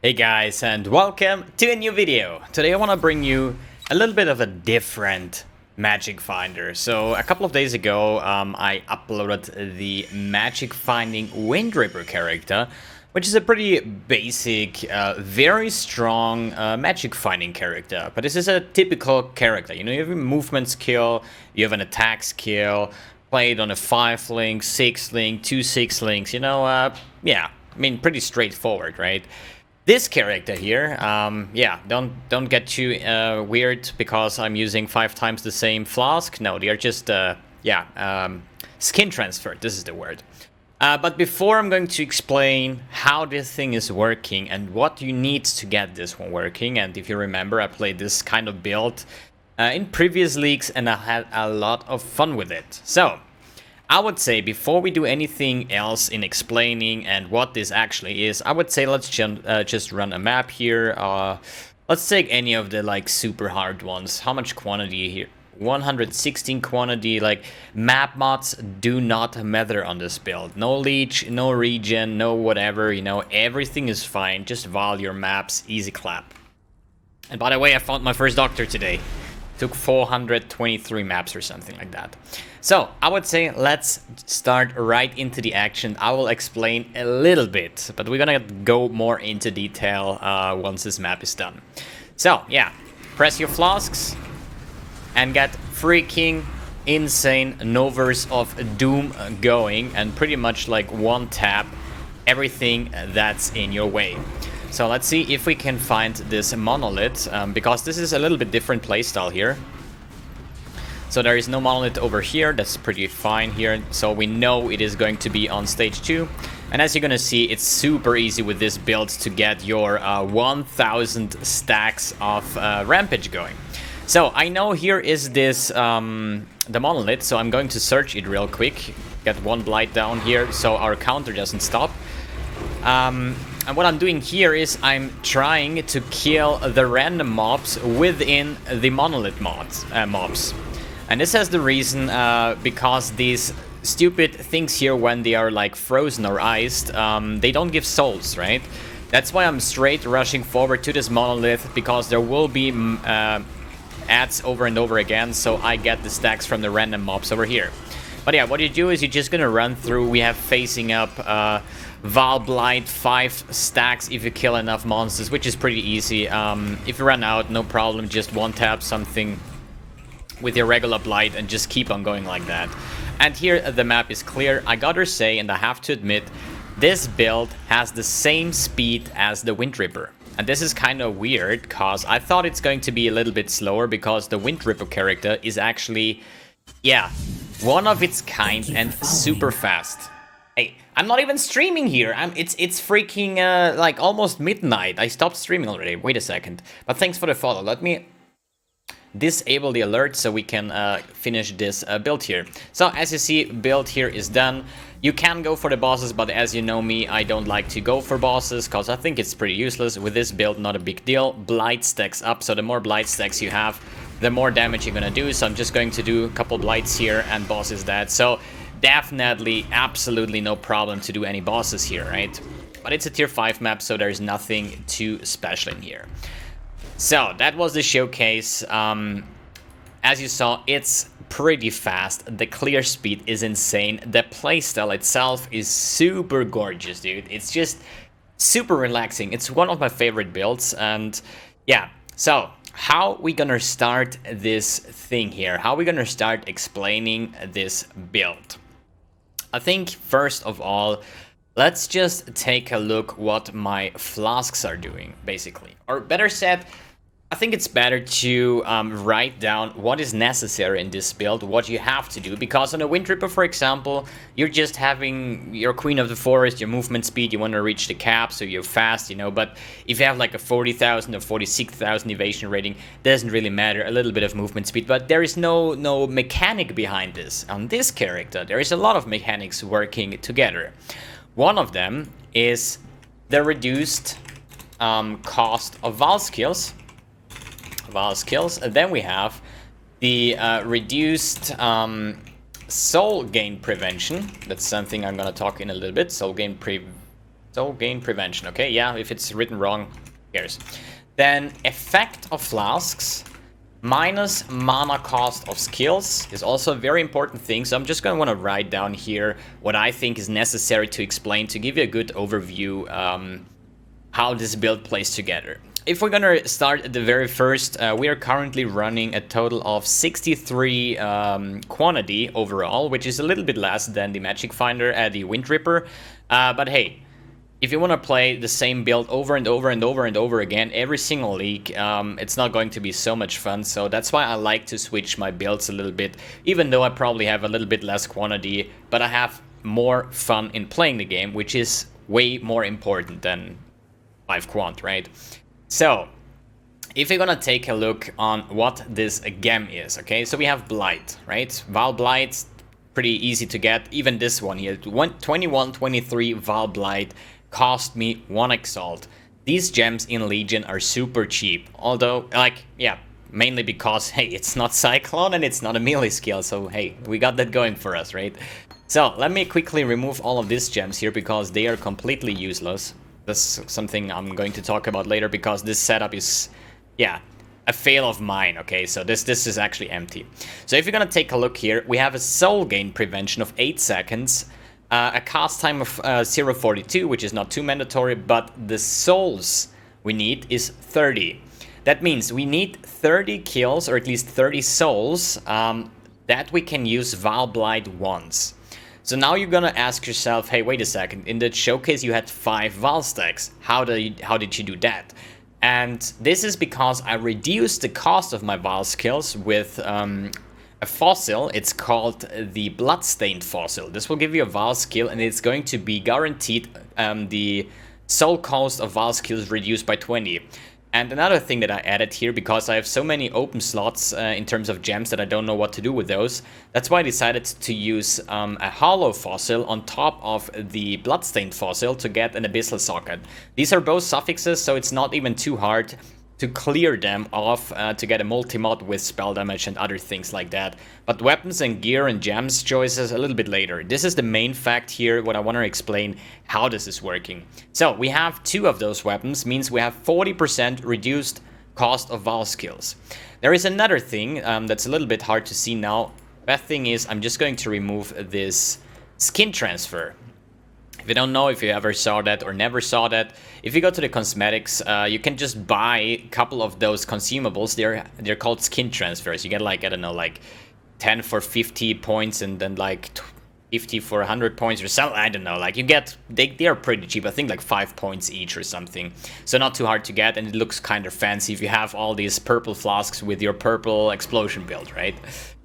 Hey guys, and welcome to a new video. Today I want to bring you a little bit of a different magic finder. So a couple of days ago I uploaded the magic finding Wind Ripper character, which is a pretty basic, very strong magic finding character. But this is a typical character. You know, you have a movement skill, you have an attack skill, played on a 5-link, 6-link, 2 6-links, you know, yeah, I mean, pretty straightforward, right? This character here, yeah, don't get too weird because I'm using 5 times the same flask. No, they are just, skin transferred. This is the word. But before I'm going to explain how this thing is working and what you need to get this one working, and if you remember, I played this kind of build in previous leagues and I had a lot of fun with it. So, I would say before we do anything else in explaining and what this actually is, I would say let's just run a map here. Let's take any of the like super hard ones. How much quantity here? 116 quantity. Like, map mods do not matter on this build. No leech, no regen, no whatever, you know, everything is fine. Just Vaal your maps, easy clap. And by the way, I found my first doctor today. Took 423 maps or something like that. So I would say let's start right into the action. I will explain a little bit, but we're gonna go more into detail once this map is done. So yeah, press your flasks and get freaking insane Novers of Doom going, and pretty much like one tap everything that's in your way. So let's see if we can find this monolith, because this is a little bit different playstyle here. So there is no monolith over here, that's pretty fine here. So we know it is going to be on stage 2. And as you're gonna see, it's super easy with this build to get your 1000 stacks of rampage going. So I know here is this, the monolith, so I'm going to search it real quick. Get one blight down here so our counter doesn't stop. And what I'm doing here is I'm trying to kill the random mobs within the monolith mobs. And this has the reason because these stupid things here, when they are like frozen or iced, they don't give souls, right? That's why I'm straight rushing forward to this monolith, because there will be ads over and over again, so I get the stacks from the random mobs over here. But yeah, what you do is you're just gonna run through. We have facing up Vaal Blight 5 stacks if you kill enough monsters, which is pretty easy. If you run out, no problem, just one tap something with your regular Blight and just keep on going like that. And here the map is clear. I gotta say, and I have to admit, this build has the same speed as the Wind Ripper. And this is kind of weird, because I thought it's going to be a little bit slower, because the Wind Ripper character is actually, yeah, one of its kind and super fast. Hey, I'm not even streaming here. It's freaking like almost midnight. I stopped streaming already. Wait a second. But thanks for the follow. Let me disable the alert so we can finish this build here. So as you see, build here is done. You can go for the bosses, but as you know me, I don't like to go for bosses because I think it's pretty useless. With this build, not a big deal. Blight stacks up, so the more Blight stacks you have, the more damage you're gonna do. So I'm just going to do a couple Blights here and boss is dead. So definitely, absolutely no problem to do any bosses here, right? But it's a tier 5 map, so there's nothing too special in here. So that was the showcase. As you saw, it's pretty fast. The clear speed is insane. The playstyle itself is super gorgeous, dude. It's just super relaxing. It's one of my favorite builds. And yeah, so how we gonna start this thing here? How we gonna start explaining this build? I think first of all, let's just take a look what my flasks are doing, basically. Or better said, I think it's better to write down what is necessary in this build, what you have to do, because on a Wind Ripper, for example, you're just having your Queen of the Forest, your movement speed, you want to reach the cap, so you're fast, you know, but if you have like a 40,000 or 46,000 evasion rating, doesn't really matter, a little bit of movement speed, but there is no mechanic behind this. On this character, there is a lot of mechanics working together. One of them is the reduced cost of Vaal skills. Vaal skills. And then we have the reduced soul gain prevention. That's something I'm gonna talk in a little bit. Soul gain prevention. Okay, yeah, if it's written wrong, who cares? Then effect of flasks minus mana cost of skills is also a very important thing. So I'm just gonna want to write down here what I think is necessary to explain, to give you a good overview how this build plays together. If we're gonna start at the very first, we are currently running a total of 63 quantity overall, which is a little bit less than the Magic Finder at the Wind Ripper. But hey, if you want to play the same build over and over and over and over again every single league, it's not going to be so much fun. So that's why I like to switch my builds a little bit, even though I probably have a little bit less quantity, but I have more fun in playing the game, which is way more important than 5 quant, right? So if you're gonna take a look on what this gem is, okay, so we have Blight, right? Vaal Blight, pretty easy to get. Even this one here, 2123 Vaal Blight cost me 1 Exalt. These gems in Legion are super cheap, although, like, yeah, mainly because, hey, it's not Cyclone and it's not a melee skill, so hey, we got that going for us, right? So let me quickly remove all of these gems here because they are completely useless. That's something I'm going to talk about later because this setup is, yeah, a fail of mine, okay? So this is actually empty. So if you're gonna take a look here, we have a soul gain prevention of 8 seconds, a cast time of 0.42, which is not too mandatory, but the souls we need is 30. That means we need 30 kills, or at least 30 souls, that we can use Vaal Blight once. So now you're gonna ask yourself, hey, wait a second, in the showcase you had 5 Vaal stacks. How did you do that? And this is because I reduced the cost of my Vaal skills with a fossil. It's called the Bloodstained Fossil. This will give you a Vaal skill, and it's going to be guaranteed the soul cost of Vaal skills reduced by 20. And another thing that I added here, because I have so many open slots in terms of gems that I don't know what to do with those, that's why I decided to use a hollow fossil on top of the Bloodstained Fossil to get an Abyssal Socket. These are both suffixes, so it's not even too hard to clear them off to get a multi-mod with spell damage and other things like that. But weapons and gear and gems choices a little bit later. This is the main fact here, what I want to explain how this is working. So we have 2 of those weapons, means we have 40% reduced cost of Vaal skills. There is another thing that's a little bit hard to see now. Bad thing is I'm just going to remove this skin transfer. If you don't know, if you ever saw that or never saw that, if you go to the cosmetics, you can just buy a couple of those consumables. They're called skin transfers. You get like, I don't know, like 10 for 50 points and then like 50 for 100 points or something. I don't know, like you get, they are pretty cheap. I think like 5 points each or something. So not too hard to get, and it looks kind of fancy if you have all these purple flasks with your purple explosion build, right?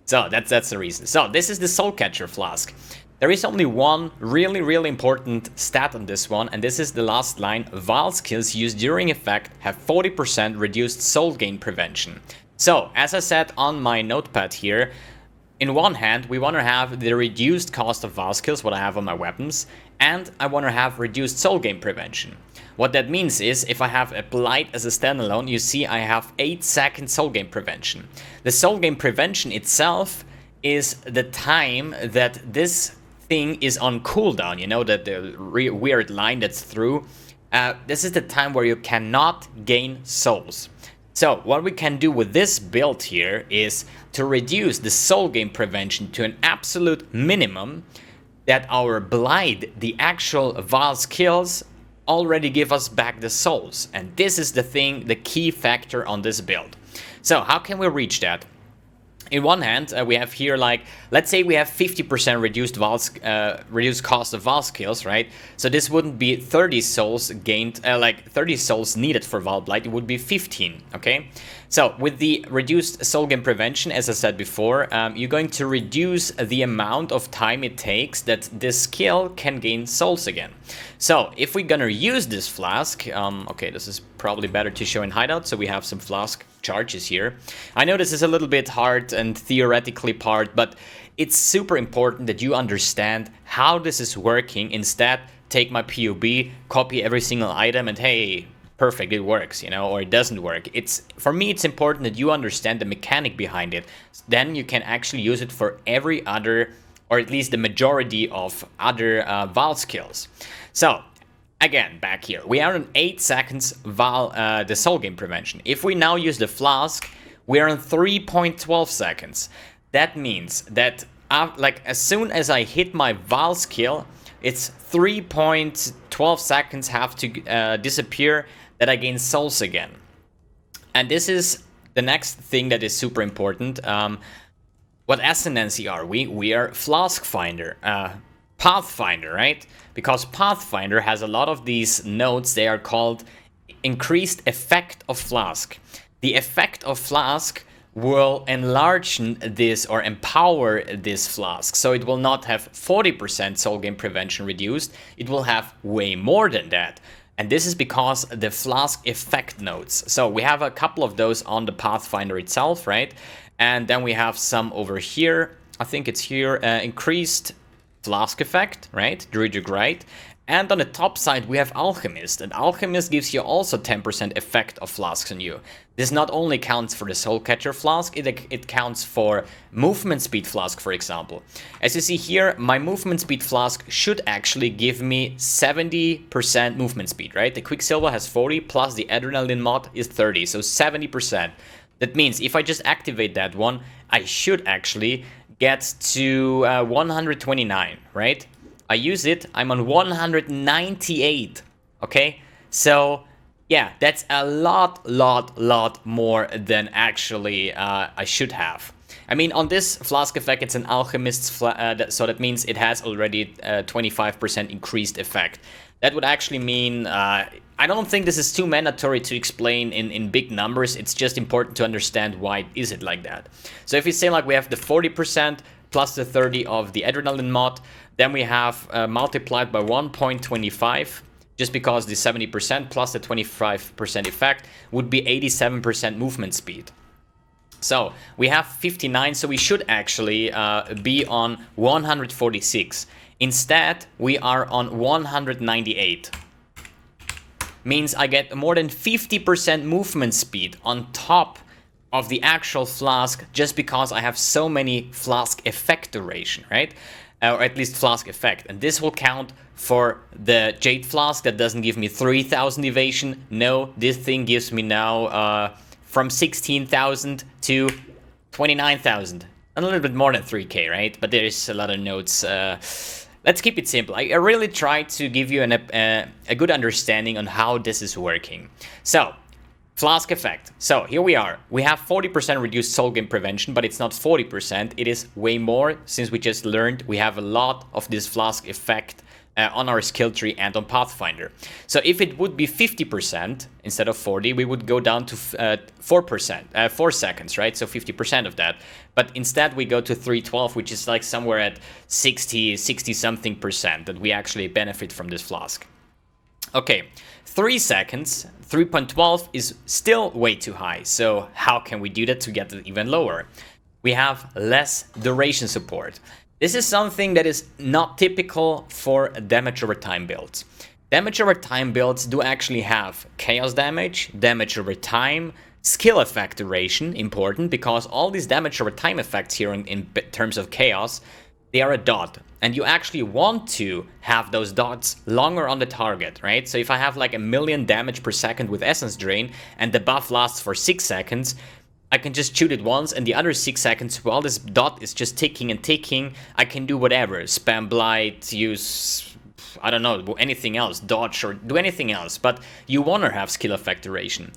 So that's the reason. So this is the Soul Catcher flask. There is only one really important stat on this one, and this is the last line. Vaal skills used during effect have 40% reduced soul gain prevention. So, as I said on my notepad here, in one hand, we want to have the reduced cost of Vaal skills, what I have on my weapons, and I want to have reduced soul gain prevention. What that means is, if I have a Blight as a standalone, you see I have 8-second soul gain prevention. The soul gain prevention itself is the time that this thing is on cooldown, you know, that the weird line that's through. This is the time where you cannot gain souls. So what we can do with this build here is to reduce the soul gain prevention to an absolute minimum, that our Blight, the actual Vaal skills, already give us back the souls. And this is the thing, the key factor on this build. So how can we reach that? In one hand, we have here, like, let's say we have 50% reduced cost of Vaal skills, right? So this wouldn't be 30 souls gained, like 30 souls needed for Vaal Blight, it would be 15, okay? So with the reduced soul gain prevention, as I said before, you're going to reduce the amount of time it takes that this skill can gain souls again. So if we're gonna use this flask, okay, this is probably better to show in hideout, so we have some flask charges here. I know this is a little bit hard and theoretically part, but it's super important that you understand how this is working. Instead, take my POB, copy every single item, and hey, perfect, it works, you know, or it doesn't work. For me, it's important that you understand the mechanic behind it. Then you can actually use it for every other, or at least the majority of other Vaal skills. So again, back here, we are on 8 seconds Vaal, the soul gain prevention. If we now use the flask, we are on 3.12 seconds. That means that like as soon as I hit my Vaal skill, it's 3.12 seconds have to disappear that I gain souls again. And this is the next thing that is super important. What ascendancy are we? We are Flask Finder, Pathfinder, right? Because Pathfinder has a lot of these nodes. They are called increased effect of Flask. The effect of Flask will enlarge this or empower this flask. So it will not have 40% soul gain prevention reduced. It will have way more than that. And this is because the flask effect nodes. So we have a couple of those on the Pathfinder itself, right? And then we have some over here. I think it's here, increased flask effect, right? Druidic Rite. And on the top side, we have Alchemist. And Alchemist gives you also 10% effect of flasks on you. This not only counts for the Soul Catcher flask, it counts for movement speed flask, for example. As you see here, my movement speed flask should actually give me 70% movement speed, right? The Quicksilver has 40 plus the Adrenaline mod is 30, so 70%. That means if I just activate that one, I should actually get to 129, right? I use it, I'm on 198, okay? So, yeah, that's a lot more than actually I should have. I mean, on this Flask effect, it's an Alchemist's, so that means it has already 25% increased effect. That would actually mean, I don't think this is too mandatory to explain in big numbers, it's just important to understand why is it like that. So if you say like we have the 40% plus the 30 of the Adrenaline mod, then we have multiplied by 1.25, just because the 70% plus the 25% effect would be 87% movement speed. So we have 59, so we should actually be on 146. Instead, we are on 198. Means I get more than 50% movement speed on top of the actual flask just because I have so many flask effect duration, right? Or at least flask effect. And this will count for the Jade Flask that doesn't give me 3,000 evasion. No, this thing gives me now from 16,000 to 29,000. A little bit more than 3k, right? But there is a lot of nodes. Let's keep it simple. I really try to give you a good understanding on how this is working. So, Flask effect. So here we are. We have 40% reduced soul gain prevention, but it's not 40%. It is way more, since we just learned we have a lot of this flask effect on our skill tree and on Pathfinder. So if it would be 50% instead of 40, we would go down to 4%, 4 seconds, right? So 50% of that. But instead we go to 312, which is like somewhere at 60 something percent that we actually benefit from this flask. Okay, 3 seconds, 3.12 is still way too high. So how can we do that to get it even lower? We have less duration support. This is something that is not typical for damage over time builds. Damage over time builds do actually have chaos damage over time, skill effect duration, important, because all these damage over time effects here in terms of chaos, they are a dot. And you actually want to have those dots longer on the target, right? So if I have like 1,000,000 damage per second with Essence Drain and the buff lasts for 6 seconds, I can just shoot it once, and the other 6 seconds, while this dot is just ticking and ticking, I can do whatever. Spam Blight, use, I don't know, anything else, dodge or do anything else, but you want to have skill effect duration.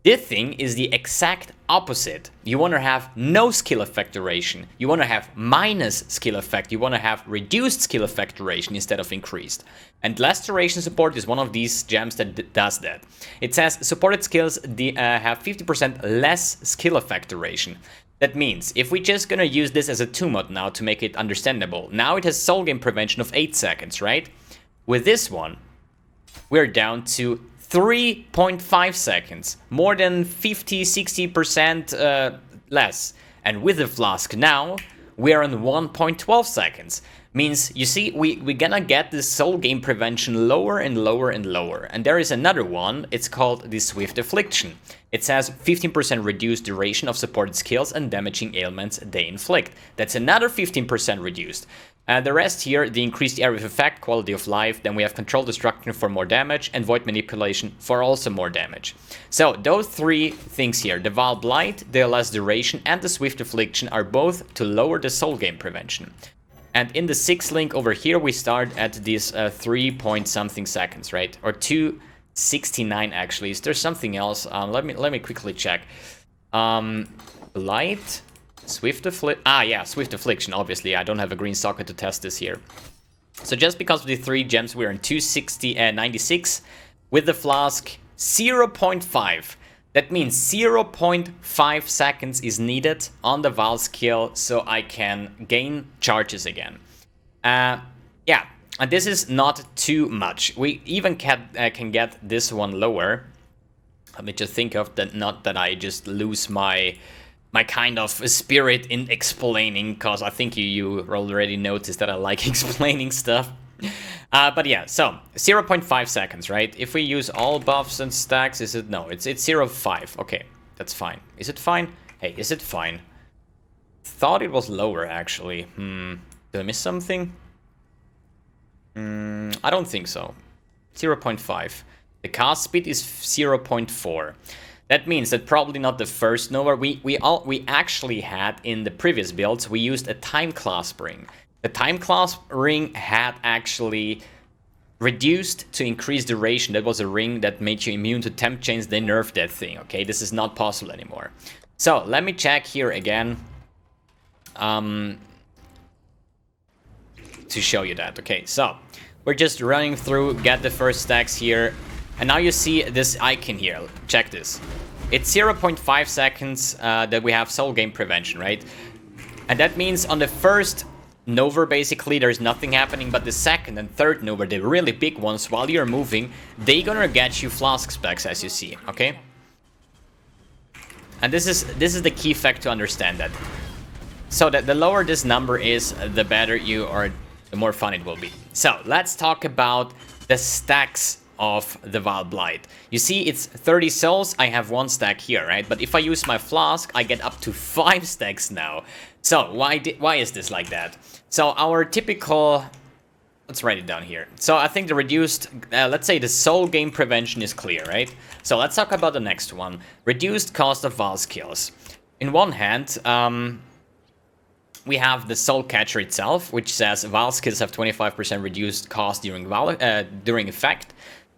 This thing is the exact opposite. You want to have no skill effect duration. You want to have minus skill effect. You want to have reduced skill effect duration instead of increased. And less duration support is one of these gems that does that. It says supported skills have 50% less skill effect duration. That means if we're just gonna use this as a 2 mod now to make it understandable, now it has soul gain prevention of 8 seconds, right? With this one, we're down to 3.5 seconds, more than 50-60% less. And with the flask now, we are on 1.12 seconds, Means, you see, we're gonna get this soul gain prevention lower and lower and lower. And there is another one, it's called the Swift Affliction. It says 15% reduced duration of supported skills and damaging ailments they inflict. That's another 15% reduced. The rest here, the increased area of effect, quality of life, then we have control destruction for more damage, and void manipulation for also more damage. So those three things here, the Vaal Blight, the less duration, and the Swift Affliction are both to lower the soul gain prevention. And in the 6th link over here, we start at these 3 point something seconds, right? Or 269 actually. Is there something else? Let me quickly check. Blight, Swift Affliction. Ah, yeah, Swift Affliction. Obviously, I don't have a green socket to test this here. So just because of the 3 gems, we're in 296 with the Flask 0.5. That means 0.5 seconds is needed on the Vaal skill so I can gain charges again. Yeah, and this is not too much. We even can get this one lower. Let me just think of that, not that I just lose my kind of spirit in explaining, because I think you already noticed that I like explaining stuff. But yeah, so 0.5 seconds, right? If we use all buffs and stacks, is it? No, it's 0.5. Okay, that's fine. Is it fine? Hey, is it fine? Thought it was lower, actually. Did I miss something? I don't think so. 0.5. The cast speed is 0.4. That means that probably not the first Nova. We actually had in the previous builds, we used a time clasp ring. The time clasp ring had actually reduced to increase duration. That was a ring that made you immune to temp chains. They nerfed that thing, okay? This is not possible anymore. So, let me check here again. To show you that. Okay, so, we're just running through, get the first stacks here. And now you see this icon here. Check this. It's 0.5 seconds that we have soul gain prevention, right? And that means on the first Nova, basically, there's nothing happening, but the second and third Nova, the really big ones, while you're moving, they're gonna get you Flask specs, as you see, okay? And this is the key fact to understand that. So that the lower this number is, the better you are, the more fun it will be. So, let's talk about the stacks of the Vaal Blight. You see, it's 30 souls, I have 1 stack here, right? But if I use my Flask, I get up to 5 stacks now. So, why is this like that? So, our typical... Let's write it down here. So, I think the reduced... let's say the soul gain prevention is clear, right? So, let's talk about the next one. Reduced cost of Vaal skills. In one hand, we have the Soul Catcher itself, which says Vaal skills have 25% reduced cost during effect.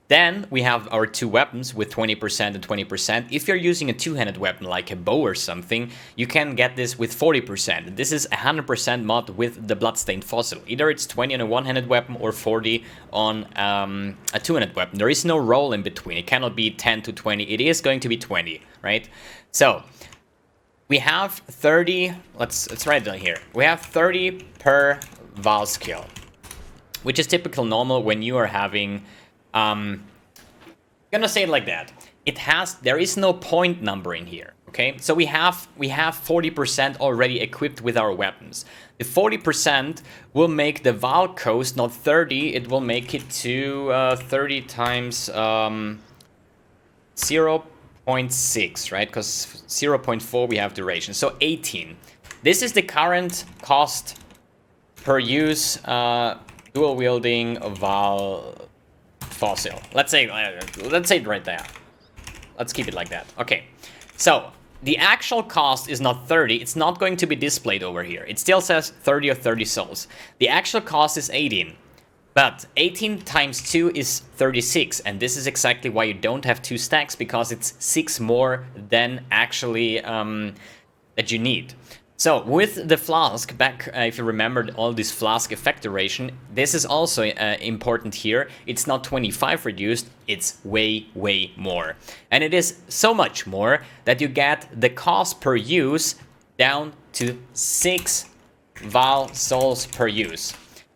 Then we have our 2 weapons with 20% and 20%. If you're using a 2-handed weapon like a bow or something, you can get this with 40%. This is a 100% mod with the Bloodstained Fossil. Either it's 20 on a 1-handed weapon or 40 on a 2-handed weapon. There is no roll in between. It cannot be 10 to 20. It is going to be 20, right? So, we have 30... Let's write it down here. We have 30 per Vaal skill, which is typical normal when you are having... I'm gonna say it like that. There is no point number in here, okay? So we have 40% already equipped with our weapons. The 40% will make the Vaal cost not 30, it will make it to 30 times 0.6, right? Because 0.4 we have duration, so 18. This is the current cost per use dual wielding Vaal Fossil. Let's say it right there. Let's keep it like that. Okay. So, the actual cost is not 30. It's not going to be displayed over here. It still says 30 or 30 souls. The actual cost is 18. But 18 times 2 is 36. And this is exactly why you don't have 2 stacks, because it's 6 more than actually that you need. So, with the Flask, back, if you remember all this Flask effect duration, this is also important here. It's not 25 reduced, it's way, way more. And it is so much more that you get the cost per use down to 6 Vaal souls per use.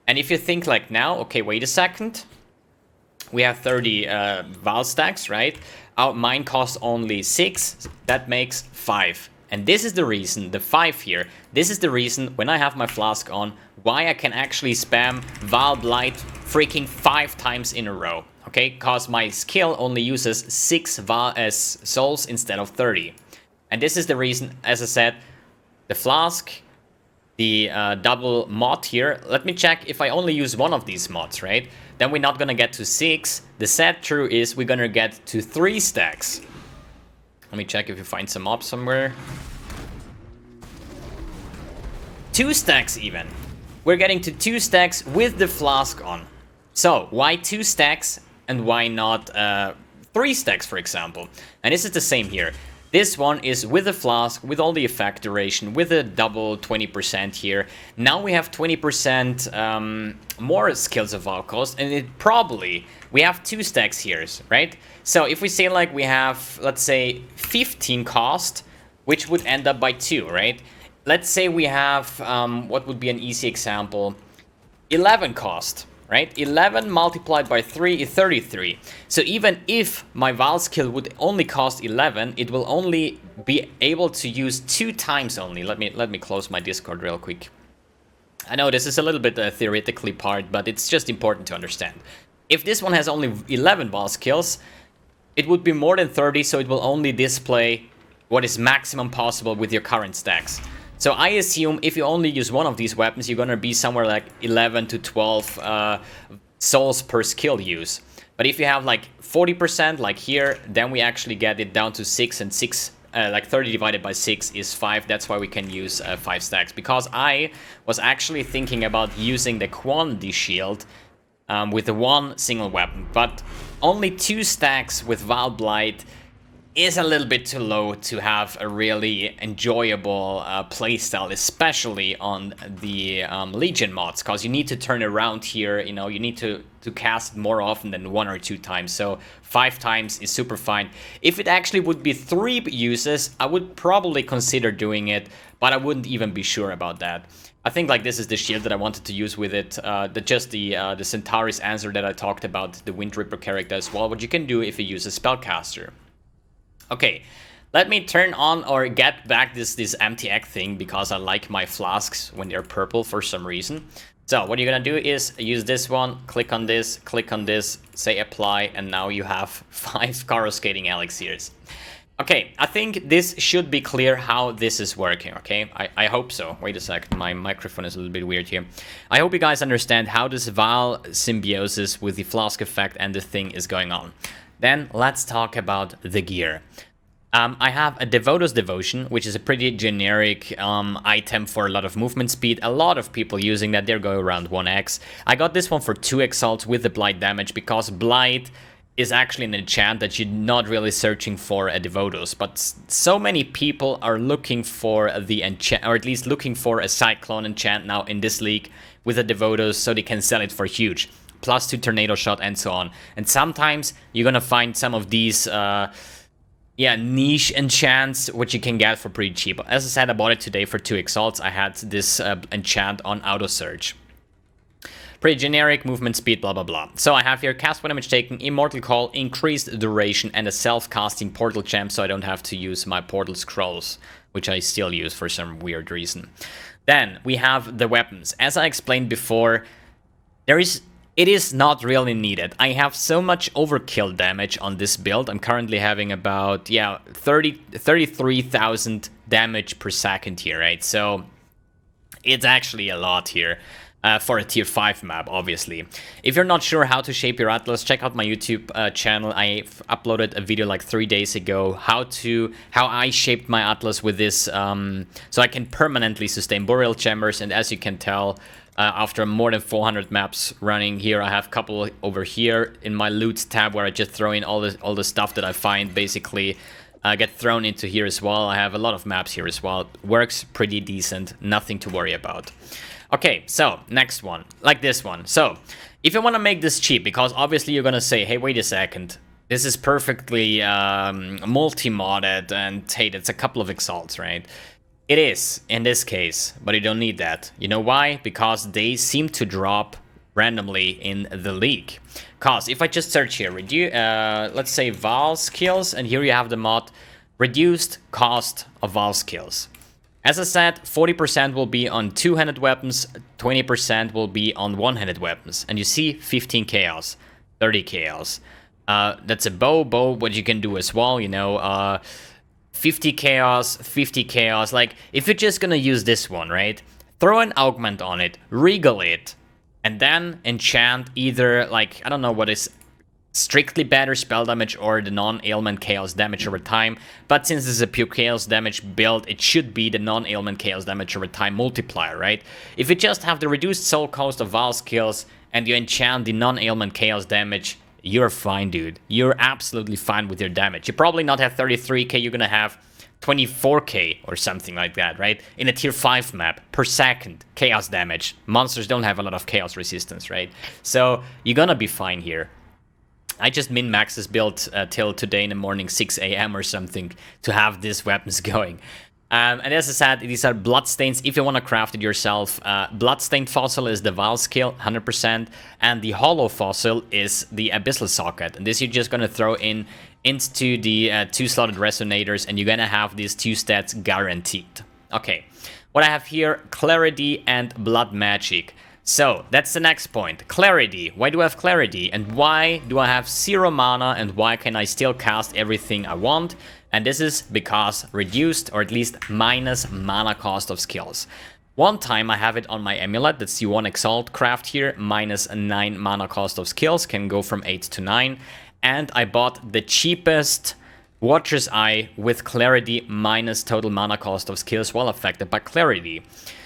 And if you think like now, okay, wait a second. We have 30 Vaal stacks, right? Mine costs only 6, that makes 5. And this is the reason, the 5 here, this is the reason when I have my Flask on, why I can actually spam Vaal Blight freaking 5 times in a row. Okay, because my skill only uses 6 souls instead of 30. And this is the reason, as I said, the Flask, the double mod here. Let me check if I only use one of these mods, right? Then we're not gonna get to 6. The sad truth is we're gonna get to 3 stacks. Let me check if you find some mobs somewhere. 2 stacks even. We're getting to 2 stacks with the Flask on. So why 2 stacks and why not 3 stacks, for example? And this is the same here. This one is with the Flask, with all the effect duration, with a double 20% here. Now we have 20% more skills of Vaal cost, and we have 2 stacks here, right? So if we say like we have, let's say, 15 cost, which would end up by 2, right? Let's say we have, what would be an easy example? 11 cost. Right? 11 multiplied by 3 is 33. So even if my Vaal skill would only cost 11, it will only be able to use 2 times only. Let me close my Discord real quick. I know this is a little bit theoretically part, but it's just important to understand. If this one has only 11 Vaal skills, it would be more than 30, so it will only display what is maximum possible with your current stacks. So I assume if you only use one of these weapons, you're gonna be somewhere like 11 to 12 souls per skill use. But if you have like 40% like here, then we actually get it down to 6, and 6, like 30 divided by 6 is 5. That's why we can use 5 stacks. Because I was actually thinking about using the Quantity Shield with the 1 single weapon. But only 2 stacks with Vaal Blight is a little bit too low to have a really enjoyable playstyle, especially on the Legion mods, because you need to turn around here, you know, you need to cast more often than 1 or 2 times, so 5 times is super fine. If it actually would be 3 uses, I would probably consider doing it, but I wouldn't even be sure about that. I think like this is the shield that I wanted to use with it, the Centaur's answer that I talked about, the Wind Ripper character as well, what you can do if you use a spellcaster. Okay, let me turn on or get back this empty egg thing, because I like my flasks when they're purple for some reason. So what you're gonna do is use this one, click on this, say apply, and now you have 5 coruscating elixirs. Okay, I think this should be clear how this is working, okay? I hope so. Wait a second, my microphone is a little bit weird here. I hope you guys understand how this Vaal symbiosis with the flask effect and the thing is going on. Then let's talk about the gear. I have a Devoto's Devotion, which is a pretty generic item for a lot of movement speed. A lot of people using that, they're going around 1x. I got this one for 2 exalts with the Blight damage, because Blight is actually an enchant that you're not really searching for a Devoto's. But so many people are looking for the enchant, or at least looking for a Cyclone enchant now in this league with a Devoto's, so they can sell it for huge. +2 tornado shot and so on. And sometimes you're gonna find some of these niche enchants which you can get for pretty cheap. As I said, I bought it today for 2 exalts. I had this enchant on auto search. Pretty generic, movement speed, blah blah blah. So I have here cast when damage taken, Immortal Call, increased duration, and a self-casting portal gem, so I don't have to use my portal scrolls, which I still use for some weird reason. Then we have the weapons. As I explained before, it is not really needed. I have so much overkill damage on this build. I'm currently having about 33,000 damage per second here, right? So it's actually a lot here. For a tier 5 map, obviously. If you're not sure how to shape your atlas, check out my YouTube channel. I uploaded a video like 3 days ago how I shaped my atlas with this, so I can permanently sustain boreal chambers. And as you can tell, after more than 400 maps running here, I have a couple over here in my loot tab where I just throw in all the stuff that I find, basically get thrown into here as well. I have a lot of maps here as well. Works pretty decent, nothing to worry about. Okay, so next one, like this one. So if you want to make this cheap, because obviously you're gonna say, hey, wait a second, this is perfectly multi-modded, and hey, it's a couple of exalts, right? It is in this case, but you don't need that. You know why? Because they seem to drop randomly in the league. Cause if I just search here, let's say Vaal skills, and here you have the mod reduced cost of Vaal skills. As I said, 40% will be on two-handed weapons, 20% will be on one-handed weapons. And you see 15 chaos, 30 chaos. That's a bow, what you can do as well, you know, 50 chaos, 50 chaos. Like, if you're just gonna use this one, right? Throw an augment on it, regal it, and then enchant either, like, I don't know what is strictly better spell damage or the non-ailment chaos damage over time, but since this is a pure chaos damage build, it should be the non-ailment chaos damage over time multiplier, right? If you just have the reduced soul cost of Vaal skills and you enchant the non-ailment chaos damage, you're fine, dude. You're absolutely fine with your damage. You probably not have 33k, you're gonna have 24k or something like that, right? In a tier 5 map per second, chaos damage. Monsters don't have a lot of chaos resistance, right? So you're gonna be fine here. I just min-maxed this build till today in the morning, 6 a.m. or something, to have these weapons going. And as I said, these are bloodstains if you want to craft it yourself. Bloodstained fossil is the Vaal skill, 100%, and the hollow fossil is the abyssal socket. And this you're just going to throw in into the 2 slotted resonators, and you're going to have these 2 stats guaranteed. Okay, what I have here, clarity and blood magic. So, that's the next point. Clarity. Why do I have clarity? And why do I have 0 mana? And why can I still cast everything I want? And this is because reduced, or at least minus, mana cost of skills. One time I have it on my amulet. That's the 1 Exalt craft here. Minus 9 mana cost of skills. Can go from 8 to 9. And I bought the cheapest Watcher's Eye with clarity minus total mana cost of skills while affected by clarity.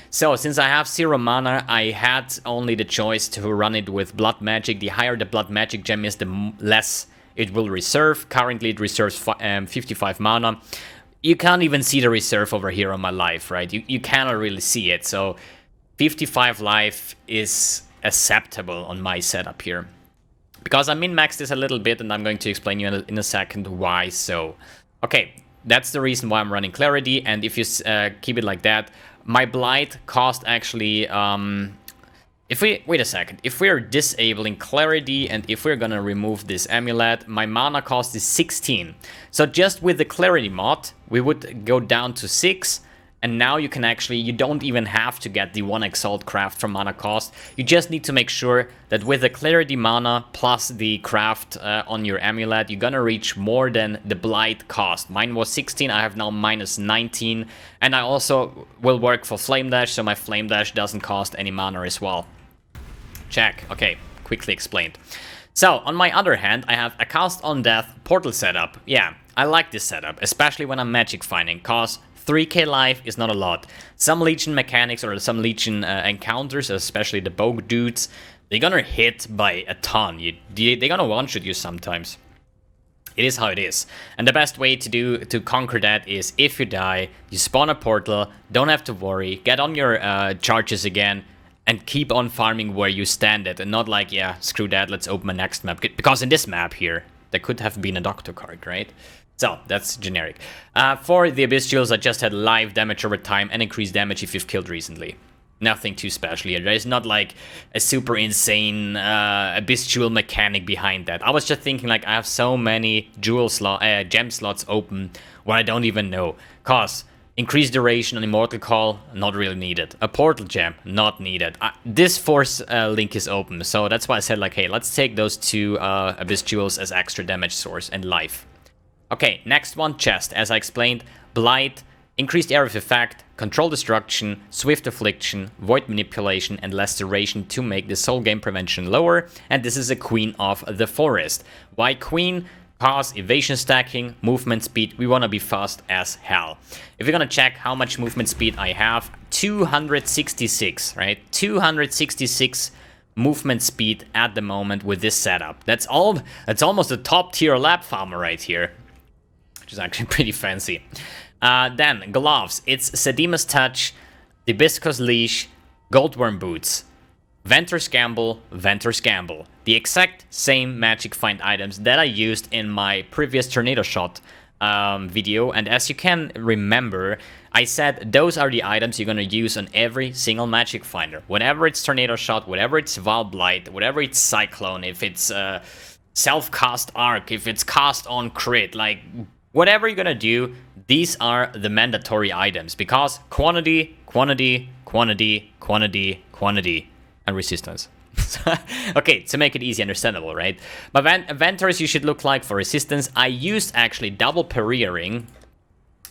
So, since I have 0 mana, I had only the choice to run it with blood magic. The higher the blood magic gem is, the less it will reserve. Currently, it reserves 55 mana. You can't even see the reserve over here on my life, right? You cannot really see it. So, 55 life is acceptable on my setup here. Because I min-maxed this a little bit, and I'm going to explain you in a second why so. Okay, that's the reason why I'm running clarity, and if you keep it like that, my Blight cost actually, wait a second, if we're disabling clarity and if we're gonna remove this amulet, my mana cost is 16. So just with the clarity mod, we would go down to 6, and now you can actually, you don't even have to get the 1 Exalt craft from mana cost. You just need to make sure that with the clarity mana plus the craft on your amulet, you're gonna reach more than the Blight cost. Mine was 16, I have now minus 19, and I also will work for Flame Dash, so my Flame Dash doesn't cost any mana as well. Check. Okay, quickly explained. So, on my other hand, I have a Cast on Death portal setup. Yeah, I like this setup, especially when I'm magic finding, cause 3k life is not a lot. Some Legion mechanics or some Legion encounters, especially the bow dudes, they're gonna hit by a ton. They're gonna one-shot you sometimes. It is how it is. And the best way to conquer that is if you die, you spawn a portal, don't have to worry, get on your charges again, and keep on farming where you stand at, and not like, yeah, screw that, let's open my next map. Because in this map here, there could have been a doctor card, right? So, that's generic. For the Abyss Jewels, I just had live damage over time and increased damage if you've killed recently. Nothing too special here. There's not like a super insane Abyss Jewel mechanic behind that. I was just thinking like I have so many gem slots open where I don't even know. Cause increased duration on Immortal Call, not really needed. A Portal Gem, not needed. This Force link is open, so that's why I said like, hey, let's take those 2 Abyss Jewels as extra damage source and life. Okay, next one, Chest. As I explained, Blight, increased area of effect, control destruction, swift affliction, void manipulation, and less duration to make the soul game prevention lower. And this is a Queen of the Forest. Why Queen? Cause evasion stacking, movement speed, we want to be fast as hell. If you're gonna check how much movement speed I have, 266, right? 266 movement speed at the moment with this setup. That's almost a top tier lab farmer right here, which is actually pretty fancy. Then gloves, it's Sedima's Touch, Hibiscus Leash, Goldworm Boots, Ventor's Gamble, Ventor's Gamble. The exact same magic find items that I used in my previous Tornado Shot video, and as you can remember, I said those are the items you're gonna use on every single magic finder. Whenever it's Tornado Shot, whatever it's Vaal Blight, whatever it's Cyclone, if it's self-cast Arc, if it's cast on crit, like whatever you're gonna do, these are the mandatory items, because quantity, quantity, quantity, quantity, quantity, and resistance. Okay, to make it easy understandable, right? My inventories you should look like for resistance. I used actually double Ring.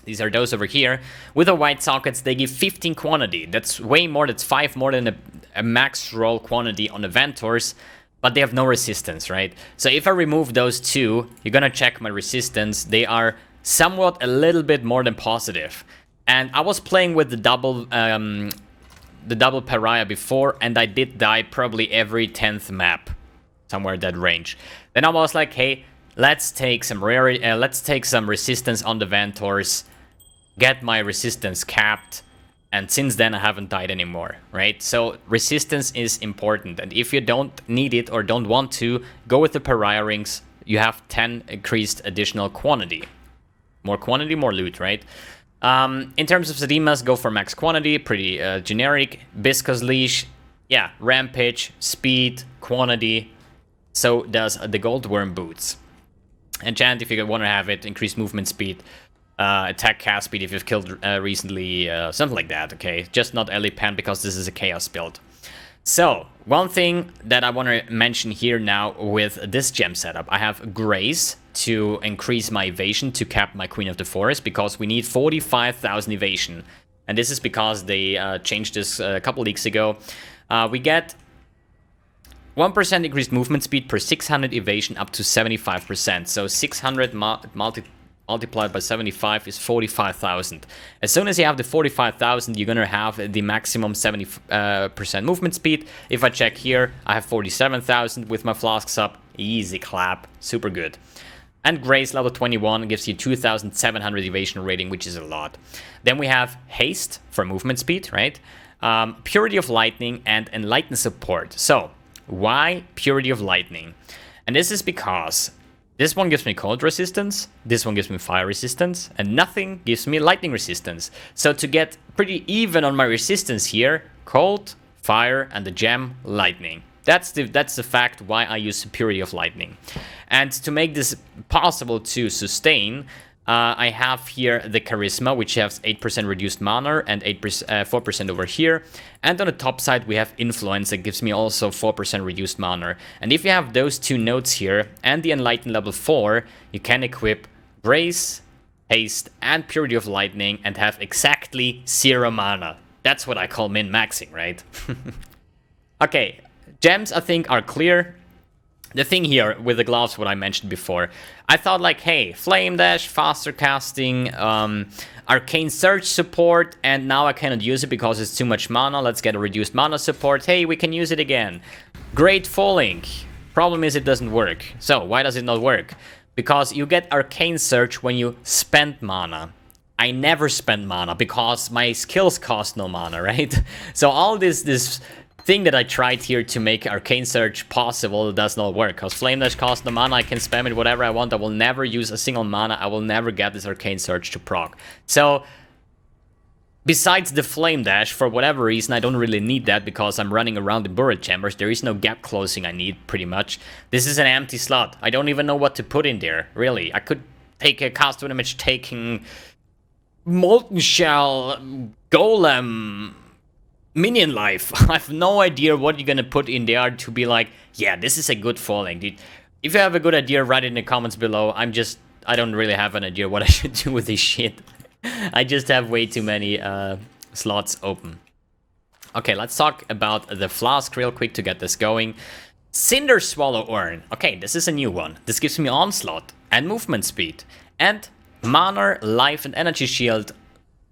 These are those over here. With the white sockets, they give 15 quantity. That's way more, that's 5 more than a max roll quantity on the Ventors, but they have no resistance, right? So if I remove those two, you're gonna check my resistance. They are somewhat a little bit more than positive. And I was playing with the double pariah before, and I did die probably every 10th map, somewhere in that range. Then I was like, hey, let's take some resistance on the Ventors, get my resistance capped, and since then I haven't died anymore, right? So resistance is important, and if you don't need it or don't want to, go with the pariah rings. You have 10 increased additional quantity. More quantity, more loot, right? In terms of Sedimas, go for max quantity, pretty generic. Viscous Leash, yeah, Rampage, Speed, Quantity. So does the Goldworm Boots. Enchant, if you want to have it, increase movement speed, attack cast speed if you've killed recently, something like that, okay? Just not Elipan because this is a Chaos build. So, one thing that I want to mention here now with this gem setup, I have Grace to increase my evasion to cap my Queen of the Forest, because we need 45,000 evasion. And this is because they changed this a couple weeks ago. We get 1% increased movement speed per 600 evasion up to 75%. So 600 multiplied by 75 is 45,000. As soon as you have the 45,000, you're gonna have the maximum 70% movement speed. If I check here, I have 47,000 with my flasks up. Easy clap, super good. And Grace level 21 gives you 2,700 evasion rating, which is a lot. Then we have Haste for movement speed, right? Purity of Lightning and Enlighten support. So, why Purity of Lightning? And this is because this one gives me cold resistance, this one gives me fire resistance, and nothing gives me lightning resistance. So to get pretty even on my resistance here, cold, fire, and the gem, lightning. That's the fact why I use Purity of Lightning. And to make this possible to sustain, I have here the Charisma, which has 8% reduced mana and 4% over here. And on the top side, we have Influence that gives me also 4% reduced mana. And if you have those two nodes here and the Enlighten level 4, you can equip Grace, Haste, and Purity of Lightning and have exactly 0 mana. That's what I call min-maxing, right? Okay, gems I think are clear. The thing here with the gloves, what I mentioned before, I thought like, hey, Flame Dash, faster casting, Arcane Surge support, and now I cannot use it because it's too much mana. Let's get a reduced mana support. Hey, we can use it again. Great Falling. Problem is it doesn't work. So why does it not work? Because you get Arcane Surge when you spend mana. I never spend mana because my skills cost no mana, right? So all this thing that I tried here to make Arcane Surge possible does not work, because Flame Dash costs no mana, I can spam it whatever I want, I will never use a single mana, I will never get this Arcane Surge to proc. So, besides the Flame Dash, for whatever reason, I don't really need that because I'm running around in Burret Chambers, there is no gap closing I need, pretty much. This is an empty slot, I don't even know what to put in there, really. I could take a cast of image taking Molten Shell, Golem, Minion Life. I have no idea what you're gonna put in there to be like, yeah, this is a good falling, dude. If you have a good idea, write it in the comments below. I don't really have an idea what I should do with this shit. I just have way too many slots open. Okay, let's talk about the flask real quick to get this going. Cinder Swallow Urn. Okay, this is a new one. This gives me onslaught and movement speed. And mana, life, and energy shield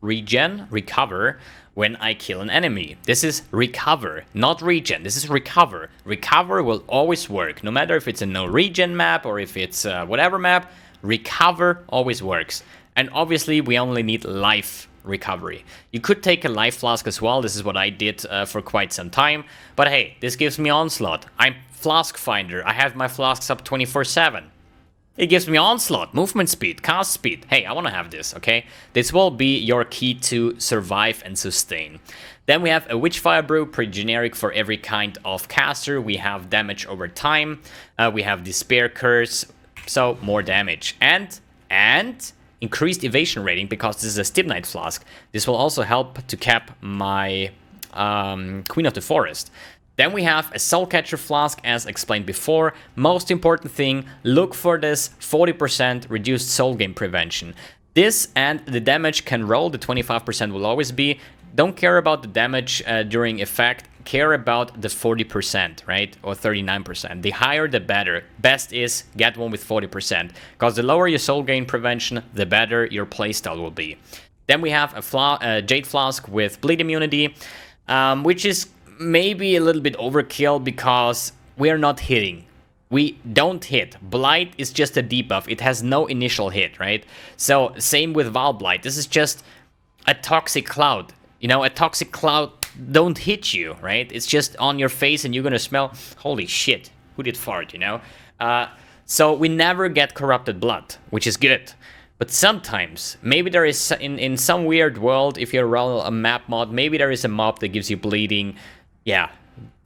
recover when I kill an enemy. This is recover, not regen. This is recover. Recover will always work, no matter if it's a no regen map or if it's whatever map. Recover always works. And obviously, we only need life recovery. You could take a life flask as well. This is what I did for quite some time. But hey, this gives me onslaught. I'm Flask Finder. I have my flasks up 24/7. It gives me onslaught, movement speed, cast speed. Hey, I want to have this, okay? This will be your key to survive and sustain. Then we have a Witchfire Brew, pretty generic for every kind of caster. We have damage over time. We have Despair Curse, so more damage. And increased evasion rating because this is a Stibnite flask. This will also help to cap my Queen of the Forest. Then we have a Soul Catcher Flask, as explained before. Most important thing, look for this 40% reduced soul gain prevention. This and the damage can roll, the 25% will always be. Don't care about the damage during effect, care about the 40%, right? Or 39%. The higher the better. Best is get one with 40%, because the lower your soul gain prevention, the better your playstyle will be. Then we have a Jade Flask with bleed immunity, which is maybe a little bit overkill because we are not hitting. We don't hit. Blight is just a debuff. It has no initial hit, right? So same with Vaal Blight. This is just a toxic cloud. You know, a toxic cloud don't hit you, right? It's just on your face and you're gonna smell, holy shit, who did fart, you know? So we never get corrupted blood, which is good. But sometimes, maybe there is, in some weird world, if you roll a map mod, maybe there is a mob that gives you bleeding. Yeah,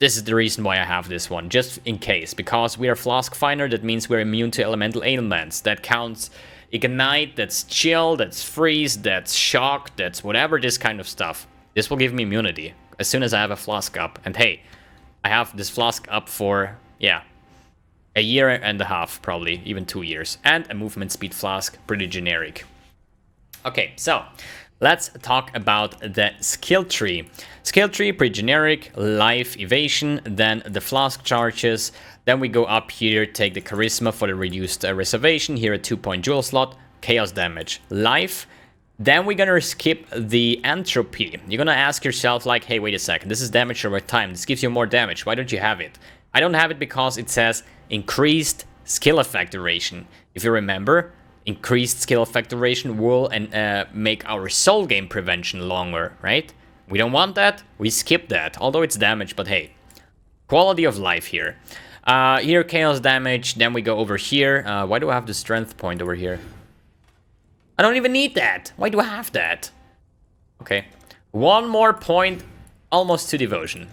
this is the reason why I have this one, just in case. Because we are Flask Finder, that means we're immune to elemental ailments. That counts Ignite, that's Chill, that's Freeze, that's Shock, that's whatever, this kind of stuff. This will give me immunity as soon as I have a Flask up. And hey, I have this Flask up for, yeah, a year and a half, probably, even 2 years. And a movement speed Flask, pretty generic. Okay, so let's talk about the skill tree. Skill tree, pretty generic, life, evasion, then the Flask charges. Then we go up here, take the charisma for the reduced reservation. Here a 2-point jewel slot, chaos damage, life. Then we're gonna skip the entropy. You're gonna ask yourself like, hey, wait a second, this is damage over time. This gives you more damage. Why don't you have it? I don't have it because it says increased skill effect duration. If you remember, increased skill effect duration will make our soul gain prevention longer, right? We don't want that. We skip that, although it's damage, but hey, quality of life here. Here, chaos damage. Then we go over here. Why do I have the strength point over here? I don't even need that. Why do I have that? Okay. One more point, almost to devotion.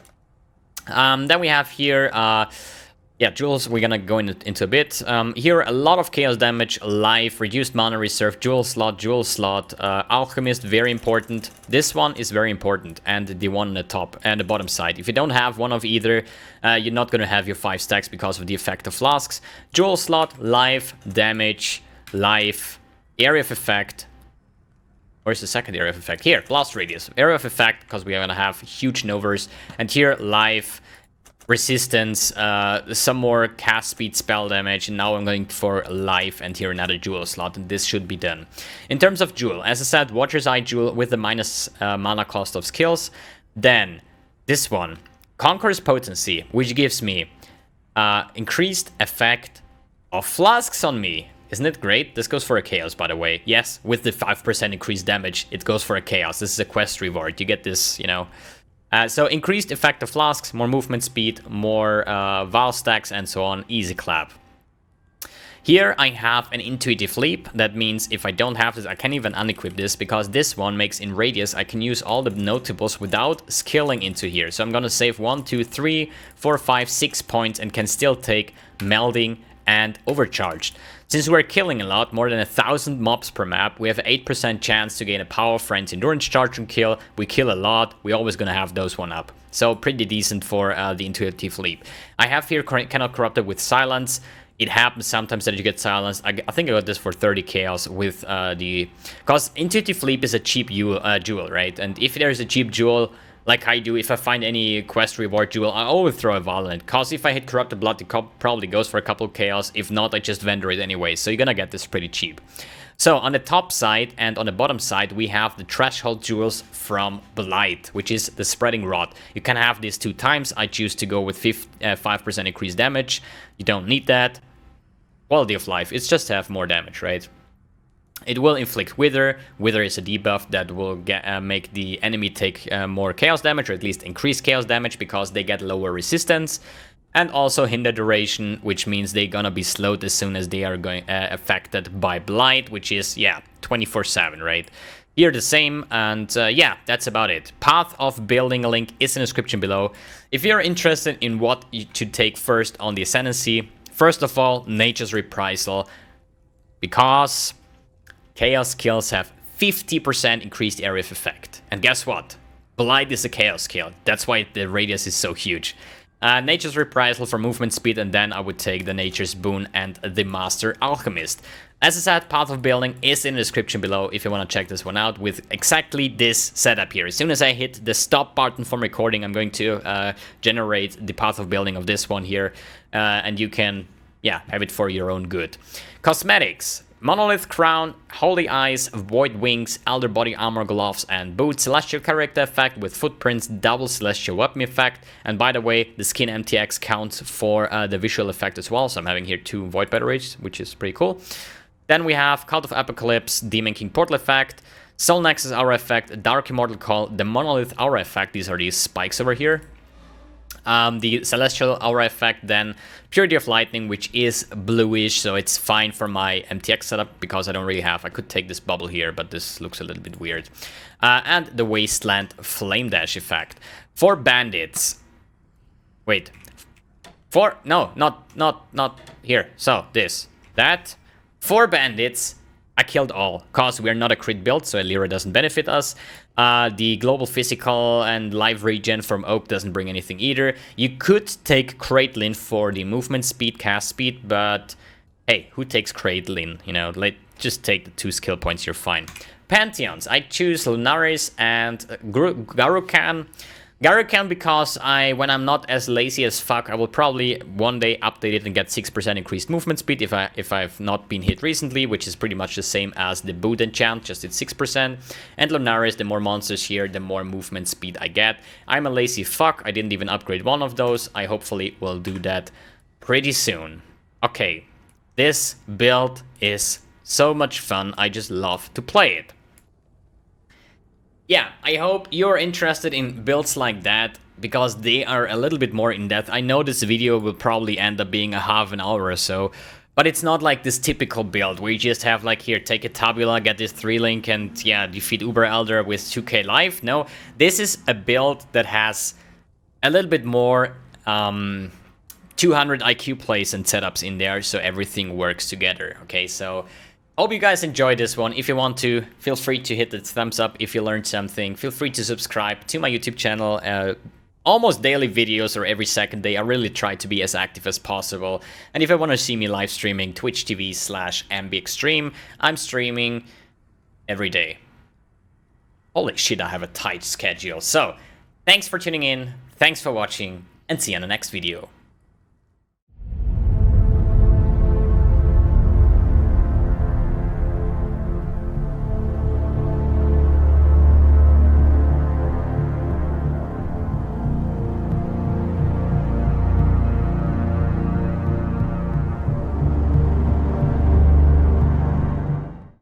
Then we have here, yeah, jewels, we're gonna go into a bit. Here, a lot of chaos damage, life, reduced mana reserve, jewel slot, alchemist, very important. This one is very important, and the one on the top and the bottom side. If you don't have one of either, you're not gonna have your 5 stacks because of the effect of flasks. Jewel slot, life, damage, life, area of effect. Where's the second area of effect? Here, blast radius. Area of effect, because we're gonna have huge novers. And here, life, resistance, some more cast speed, spell damage, and now I'm going for life, and here another jewel slot, and this should be done. In terms of jewel, as I said, Watcher's Eye jewel with the minus mana cost of skills. Then, this one, Conqueror's Potency, which gives me increased effect of flasks on me. Isn't it great? This goes for a chaos, by the way. Yes, with the 5% increased damage, it goes for a chaos. This is a quest reward. You get this, you know. So increased effect of flasks, more movement speed, more Vaal stacks, and so on. Easy clap. Here I have an intuitive leap. That means if I don't have this, I can't even unequip this, because this one makes in radius, I can use all the notables without skilling into here. So I'm gonna save 1, 2, 3, 4, 5, 6 points and can still take melding and overcharged. Since we're killing a lot, more than 1,000 mobs per map, we have an 8% chance to gain a Power of Friends Endurance charge and kill. We kill a lot, we're always gonna have those one up. So pretty decent for the intuitive leap. I have here cannot corrupt it with silence. It happens sometimes that you get silenced. I think I got this for 30 chaos with because intuitive leap is a cheap jewel, right? And if there's a cheap jewel, like I do, if I find any quest reward jewel, I always throw a Vaal in it. Cause if I hit Corrupted Blood, it probably goes for a couple of chaos. If not, I just vendor it anyway. So you're gonna get this pretty cheap. So on the top side and on the bottom side, we have the Threshold Jewels from Blight, which is the Spreading Rod. You can have this 2 times. I choose to go with 5% increased damage. You don't need that. Quality of life, it's just to have more damage, right? It will inflict Wither. Wither is a debuff that will make the enemy take more chaos damage, or at least increase chaos damage, because they get lower resistance. And also hinder duration, which means they're gonna be slowed as soon as they are going affected by Blight, which is, yeah, 24/7, right? Here the same, and yeah, that's about it. Path of Building, a link is in the description below. If you're interested in what you should take first on the Ascendancy, first of all, Nature's Reprisal, because Chaos skills have 50% increased area of effect. And guess what? Blight is a chaos skill. That's why the radius is so huge. Nature's Reprisal for movement speed, and then I would take the Nature's Boon and the Master Alchemist. As I said, Path of Building is in the description below if you want to check this one out with exactly this setup here. As soon as I hit the stop button from recording, I'm going to generate the Path of Building of this one here, and you can, yeah, have it for your own good. Cosmetics. Monolith Crown, Holy Eyes, Void Wings, Elder Body Armor Gloves and Boots, Celestial Character Effect with Footprints, Double Celestial Weapon Effect, and by the way, the skin MTX counts for the visual effect as well, so I'm having here 2 Void Batteries, which is pretty cool. Then we have Cult of Apocalypse, Demon King Portal Effect, Soul Nexus Aura Effect, Dark Immortal Call, the Monolith Aura Effect, these are these spikes over here. The Celestial Aura Effect, then Purity of Lightning, which is bluish, so it's fine for my MTX setup because I don't really have. I could take this bubble here, but this looks a little bit weird. And the Wasteland Flame Dash Effect. For bandits. Wait. No, not here. So, that. For bandits, I killed all, cause we're not a crit build, so Elira doesn't benefit us. The global physical and life regen from Oak doesn't bring anything either. You could take Caitlyn for the movement speed, cast speed, but hey, who takes Caitlyn? You know, just take the 2 skill points, you're fine. Pantheons, I choose Lunaris and Garukan. Garukan because when I'm not as lazy as fuck, I will probably one day update it and get 6% increased movement speed if I've not been hit recently, which is pretty much the same as the Boot enchant, just it's 6%. And Lunaris, the more monsters here, the more movement speed I get. I'm a lazy fuck, I didn't even upgrade one of those. I hopefully will do that pretty soon. Okay, this build is so much fun, I just love to play it. Yeah, I hope you're interested in builds like that, because they are a little bit more in-depth. I know this video will probably end up being a half an hour or so, but it's not like this typical build where you just have like, here, take a Tabula, get this 3-link, and yeah, defeat Uber Elder with 2k life. No, this is a build that has a little bit more 200 IQ plays and setups in there, so everything works together, okay? So hope you guys enjoyed this one. If you want to, feel free to hit the thumbs up if you learned something. Feel free to subscribe to my YouTube channel. Almost daily videos or every second day. I really try to be as active as possible. And if you want to see me live streaming, Twitch TV/mbXtreme, I'm streaming every day. Holy shit, I have a tight schedule. So, thanks for tuning in, thanks for watching, and see you on the next video.